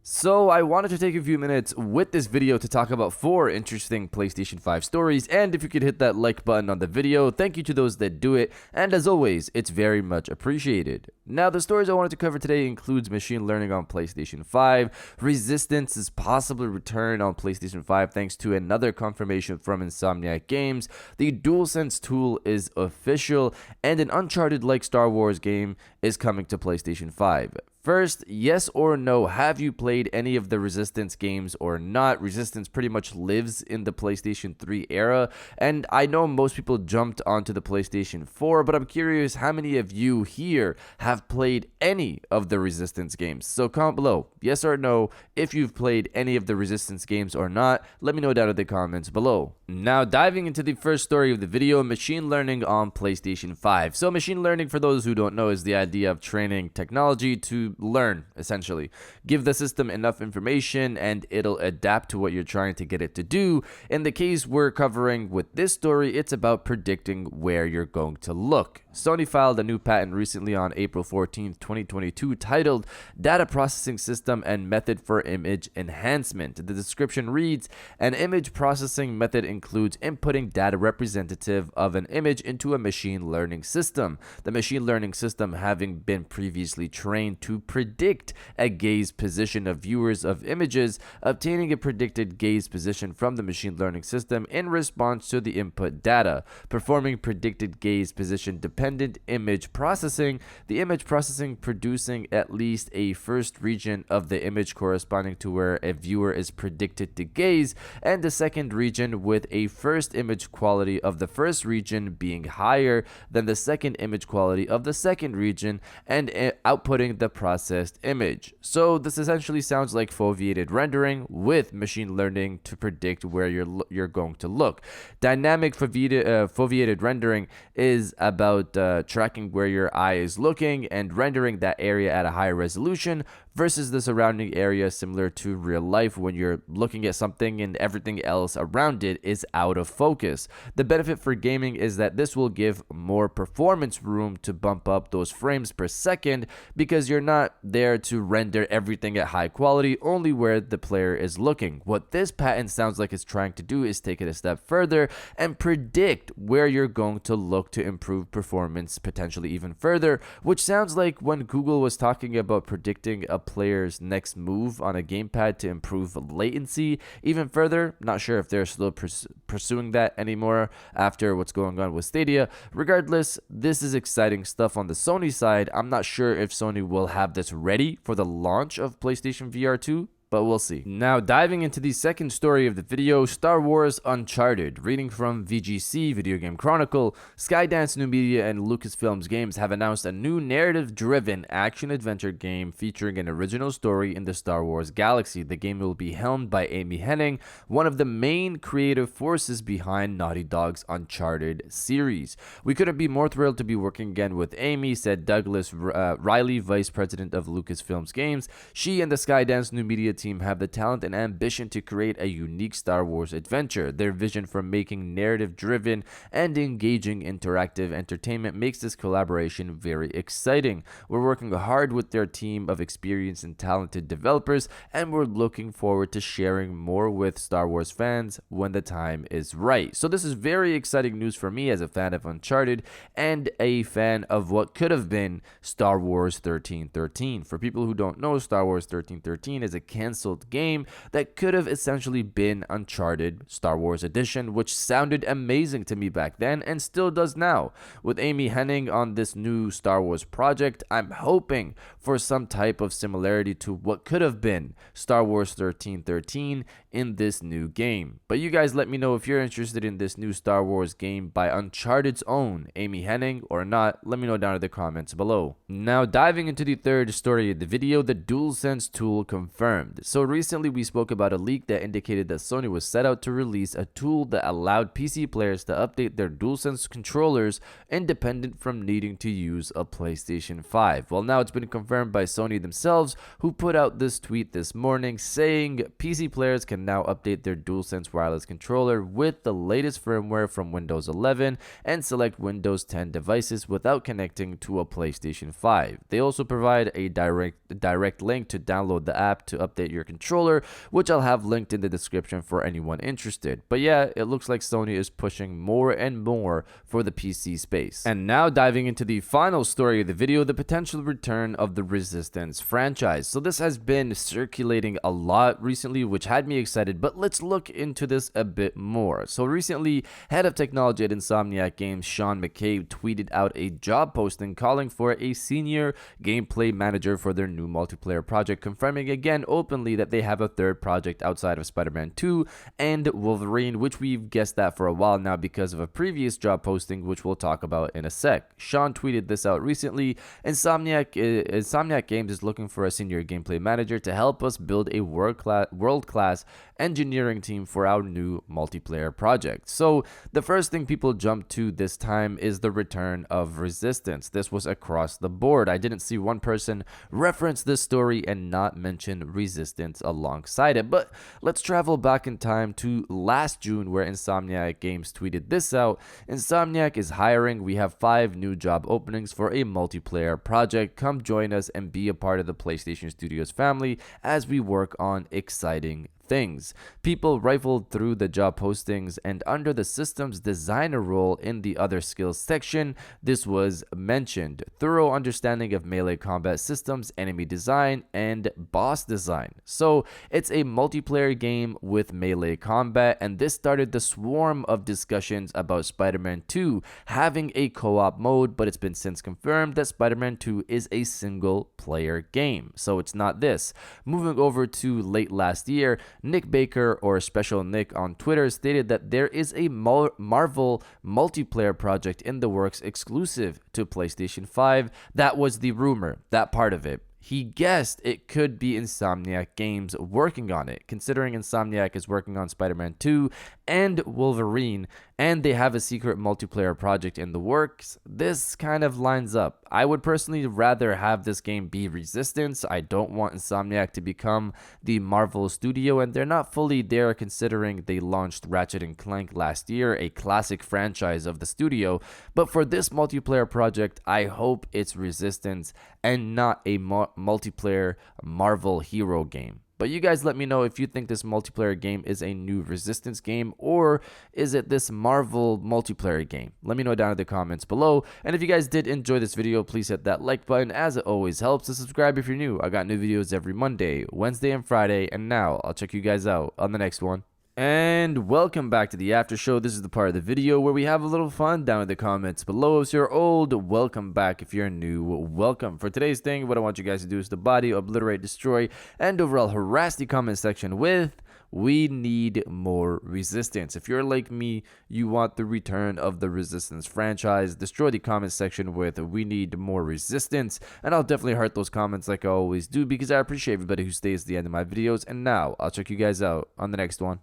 So I wanted to take a few minutes with this video to talk about 4 interesting PlayStation 5 stories, and if you could hit that like button on the video, thank you to those that do it, and as always, it's very much appreciated. Now the stories I wanted to cover today includes machine learning on PlayStation 5, Resistance's possible return on PlayStation 5 thanks to another confirmation from Insomniac Games, the DualSense Tool is official, and an Uncharted-like Star Wars game is coming to PlayStation 5. First, yes or no, have you played any of the Resistance games or not? Resistance pretty much lives in the PlayStation 3 era, and I know most people jumped onto the PlayStation 4, but I'm curious how many of you here have played any of the Resistance games. So comment below, yes or no, if you've played any of the Resistance games or not. Let me know down in the comments below. Now diving into the first story of the video, machine learning on PlayStation 5. So machine learning, for those who don't know, is the idea of training technology to learn, essentially. Give the system enough information and it'll adapt to what you're trying to get it to do. In the case we're covering with this story, it's about predicting where you're going to look. Sony filed a new patent recently on April 14th, 2022 titled Data Processing System and Method for Image Enhancement. The description reads, an image processing method includes inputting data representative of an image into a machine learning system. The machine learning system having been previously trained to predict a gaze position of viewers of images, obtaining a predicted gaze position from the machine learning system in response to the input data, performing predicted gaze position dependent image processing, the image processing producing at least a first region of the image corresponding to where a viewer is predicted to gaze, and the second region with a first image quality of the first region being higher than the second image quality of the second region, and outputting the processed image. So this essentially sounds like foveated rendering with machine learning to predict where you're going to look. Dynamic foveated rendering is about tracking where your eye is looking and rendering that area at a high resolution versus the surrounding area, similar to real life when you're looking at something and everything else around it is out of focus. The benefit for gaming is that this will give more performance room to bump up those frames per second because you're not there to render everything at high quality, only where the player is looking. What this patent sounds like it's trying to do is take it a step further and predict where you're going to look to improve performance potentially even further, which sounds like when Google was talking about predicting a player's next move on a gamepad to improve latency even further. Not sure if they're still pursuing that anymore after what's going on with Stadia. Regardless, this is exciting stuff on the Sony side. I'm not sure if Sony will have this ready for the launch of PlayStation VR 2, but we'll see. Now diving into the second story of the video, Star Wars Uncharted. Reading from VGC, Video Game Chronicle, Skydance New Media and Lucasfilms Games have announced a new narrative-driven action-adventure game featuring an original story in the Star Wars galaxy. The game will be helmed by Amy Hennig, one of the main creative forces behind Naughty Dog's Uncharted series. We couldn't be more thrilled to be working again with Amy, said Douglas Riley, Vice President of Lucasfilms Games. She and the Skydance New Media team have the talent and ambition to create a unique Star Wars adventure. Their vision for making narrative-driven and engaging interactive entertainment makes this collaboration very exciting. We're working hard with their team of experienced and talented developers, and we're looking forward to sharing more with Star Wars fans when the time is right. So this is very exciting news for me as a fan of Uncharted and a fan of what could have been Star Wars 1313. For people who don't know, Star Wars 1313 is a canceled game that could have essentially been Uncharted Star Wars Edition, which sounded amazing to me back then and still does now. With Amy Hennig on this new Star Wars project, I'm hoping for some type of similarity to what could have been Star Wars 1313 in this new game. But you guys let me know if you're interested in this new Star Wars game by Uncharted's own Amy Hennig or not. Let me know down in the comments below. Now diving into the third story of the video, the DualSense Tool confirmed. So recently we spoke about a leak that indicated that Sony was set out to release a tool that allowed PC players to update their DualSense controllers independent from needing to use a PlayStation 5. Well, now it's been confirmed by Sony themselves, who put out this tweet this morning saying PC players can now update their DualSense wireless controller with the latest firmware from Windows 11 and select Windows 10 devices without connecting to a PlayStation 5. They also provide a direct link to download the app to update update your controller, which I'll have linked in the description for anyone interested. But yeah, it looks like Sony is pushing more and more for the PC space. And now diving into the final story of the video, the potential return of the Resistance franchise. So this has been circulating a lot recently, which had me excited, but let's look into this a bit more. So recently, head of technology at Insomniac Games, Sean McCabe, tweeted out a job posting calling for a senior gameplay manager for their new multiplayer project, confirming again openly that they have a third project outside of Spider-Man 2 and Wolverine, which we've guessed that for a while now because of a previous job posting, which we'll talk about in a sec. Sean tweeted this out recently. Insomniac Games is looking for a senior gameplay manager to help us build a world-class engineering team for our new multiplayer project. So the first thing people jump to this time is the return of Resistance. This was across the board. I didn't see one person reference this story and not mention Resistance alongside it. But let's travel back in time to last June, where Insomniac Games tweeted this out. Insomniac is hiring. We have 5 new job openings for a multiplayer project. Come join us and be a part of the PlayStation Studios family as we work on exciting things. People rifled through the job postings, and under the systems designer role in the other skills section, this was mentioned: thorough understanding of melee combat systems, enemy design, and boss design. So it's a multiplayer game with melee combat, and this started the swarm of discussions about Spider-Man 2 having a co-op mode, but it's been since confirmed that Spider-Man 2 is a single player game, so it's not this. Moving over to late last year, Nick Baker, or Special Nick on Twitter, stated that there is a Marvel multiplayer project in the works exclusive to PlayStation 5. That was the rumor, that part of it. He guessed it could be Insomniac Games working on it, considering Insomniac is working on Spider-Man 2 and Wolverine, and they have a secret multiplayer project in the works. This kind of lines up. I would personally rather have this game be Resistance. I don't want Insomniac to become the Marvel studio, and they're not fully there considering they launched Ratchet & Clank last year, a classic franchise of the studio. But for this multiplayer project, I hope it's Resistance and not a multiplayer Marvel hero game. But you guys let me know if you think this multiplayer game is a new Resistance game, or is it this Marvel multiplayer game? Let me know down in the comments below. And if you guys did enjoy this video, please hit that like button, as it always helps. To subscribe if you're new. I got new videos every Monday, Wednesday, and Friday. And now I'll check you guys out on the next one. And welcome back to the after show. This is the part of the video where we have a little fun down in the comments below. If you're old, welcome back. If you're new, welcome. For today's thing, what I want you guys to do is to body, obliterate, destroy, and overall harass the comment section with "We need more Resistance." If you're like me, you want the return of the Resistance franchise, destroy the comment section with "We need more Resistance," and I'll definitely heart those comments like I always do, because I appreciate everybody who stays to the end of my videos. And now I'll check you guys out on the next one.